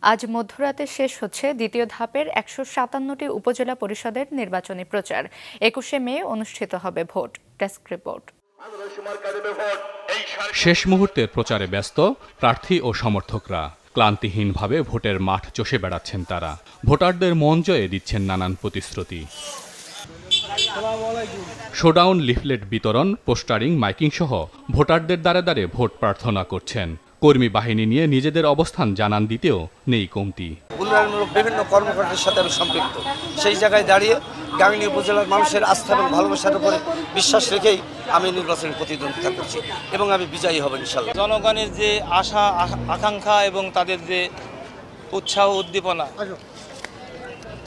আজ মধ্যরাতে শেষ হচ্ছে দ্বিতীয় ধাপের ১৫৭টি উপজেলা পরিষদের নির্বাচনী প্রচার। ২১শে মে অনুষ্ঠিত হবে ভোট। Desk report. শেষ মুহূর্তের প্রচারে ব্যস্ত প্রার্থী ও সমর্থকরা। ক্লান্তিহীনভাবে ভোটের মাঠ চষে বেড়াচ্ছেন তারা। ভোটারদের মন জয়ে দিচ্ছেন নানান প্রতিশ্রুতি। শোডাউন, লিফলেট বিতরণ, পোস্টারিং, মাইকিং সহ ভোটারদের দ্বারে দ্বারে ভোট প্রার্থনা করছেন। কর্মী বাহিনী নিয়ে নিজেদের অবস্থান জানান দিতেও নেই কমতি। উন্নয়নমূলক বিভিন্ন কর্মকাণ্ডের সাথে আমি সম্পৃক্ত। সেই জায়গায় দাঁড়িয়ে গাংনী উপজেলার মানুষের আস্থা এবং ভালোবাসার উপরে বিশ্বাস রেখেই আমি নির্বাচনে প্রতিদ্বন্দ্বিতা করছি এবং আমি বিজয়ী হব ইনশাআল্লাহ। জনগণের যে আশা আকাঙ্ক্ষা এবং তাদের যে উৎসাহ উদ্দীপনা,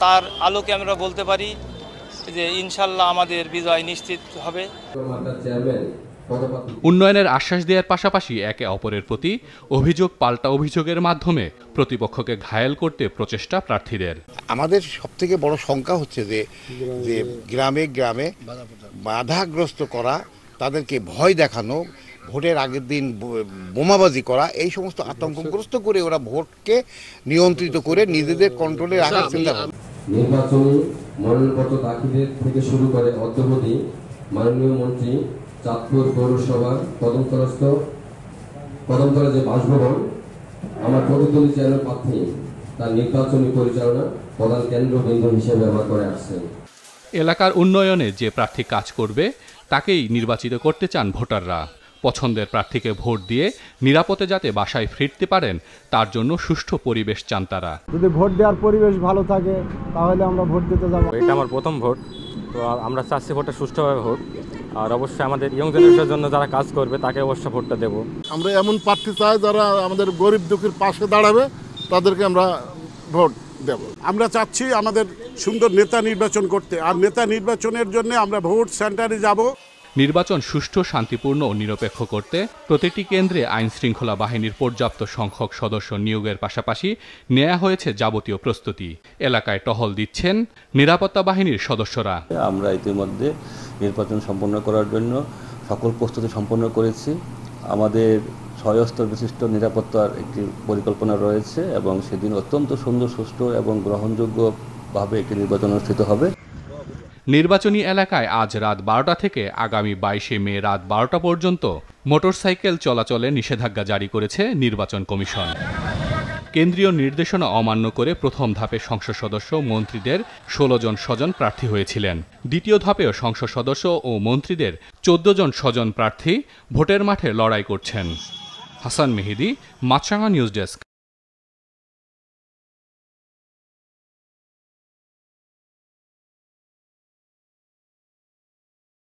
তার আলোকে আমরা বলতে পারি যে ইনশাআল্লাহ আমাদের বিজয় নিশ্চিত হবে। উন্নয়নের আশ্বাস দেওয়ার পাশাপাশি একে অপরের প্রতি অভিযোগ পাল্টা অভিযোগের মাধ্যমে প্রতিপক্ষকে ঘায়েল করতে প্রচেষ্টা প্রার্থীদের। আমাদের সবথেকে বড় শঙ্কা হচ্ছে যে গ্রামে গ্রামে বাধাগ্রস্ত করা, তাদেরকে ভয় দেখানো, ভোটের আগের দিন বোমাবাজি করা, এই সমস্ত আতঙ্কগ্রস্ত করে ওরা ভোটকে নিয়ন্ত্রিত করে নিজেদের কন্ট্রোলে রাখার চিন্তা করে। নির্বাচনী মনোনয়নপত্র দাখিলের থেকে শুরু করে অদ্যাবধি মাননীয় মন্ত্রী চাঁদপুর পৌরসভার কদমতলা যে বাসভবন আমার প্রতিদ্বন্দ্বী চ্যানেল প্রার্থী তার নির্বাচনী পরিচালনা প্রধান কেন্দ্রবিন্দু হিসেবে ব্যবহার করে আসছেন। এলাকার উন্নয়নে যে প্রার্থী কাজ করবে তাকেই নির্বাচিত করতে চান ভোটাররা। পছন্দের প্রার্থীকে ভোট দিয়ে নিরাপদে যাতে বাসায় ফিরতে পারেন তার জন্য সুষ্ঠু পরিবেশ চান তারা। যদি ভোট দেওয়ার পরিবেশ ভালো থাকে তাহলে আমরা ভোট দিতে যাব। এটা আমার প্রথম ভোট, তো আমরা চাচ্ছি ভোটটা সুষ্ঠুভাবে হোক। আর অবশ্যই আমাদের ইয়ং জেনারেশনের জন্য যারা কাজ করবে তাকে অবশ্যই ভোটটা দেব। আমরা এমন প্রার্থী চাই যারা আমাদের গরিব দুঃখীর পাশে দাঁড়াবে, তাদেরকে আমরা ভোট দেব। আমরা চাচ্ছি আমাদের সুন্দর নেতা নির্বাচন করতে, আর নেতা নির্বাচনের জন্য আমরা ভোট সেন্টারে যাব। নির্বাচন সুষ্ঠু, শান্তিপূর্ণ ও নিরপেক্ষ করতে প্রতিটি কেন্দ্রে আইন শৃঙ্খলা বাহিনীর পর্যাপ্ত সংখ্যক সদস্য নিয়োগের পাশাপাশি নেওয়া হয়েছে যাবতীয় প্রস্তুতি। এলাকায় টহল দিচ্ছেন নিরাপত্তা বাহিনীর সদস্যরা। আমরা ইতিমধ্যে নির্বাচন সম্পন্ন করার জন্য সকল প্রস্তুতি সম্পন্ন করেছি। আমাদের 6 স্তর বিশিষ্ট নিরাপত্তার একটি পরিকল্পনা রয়েছে এবং সেদিন অত্যন্ত সুন্দর, সুষ্ঠু এবং গ্রহণযোগ্যভাবে একটি নির্বাচন অনুষ্ঠিত হবে। নির্বাচনী এলাকায় আজ রাত 12টা থেকে আগামী 22শে মে রাত 12টা পর্যন্ত মোটরসাইকেল চলাচলে নিষেধাজ্ঞা জারি করেছে নির্বাচন কমিশন। কেন্দ্রীয় নির্দেশনা অমান্য করে প্রথম ধাপে সংসদ সদস্য মন্ত্রীদের 16 জন স্বজন প্রার্থী হয়েছিলেন। দ্বিতীয় ধাপেও সংসদ সদস্য ও মন্ত্রীদের 14 জন স্বজন প্রার্থী ভোটের মাঠে লড়াই করছেন। হাসান মেহেদী, মাছরাঙা নিউজ ডেস্ক।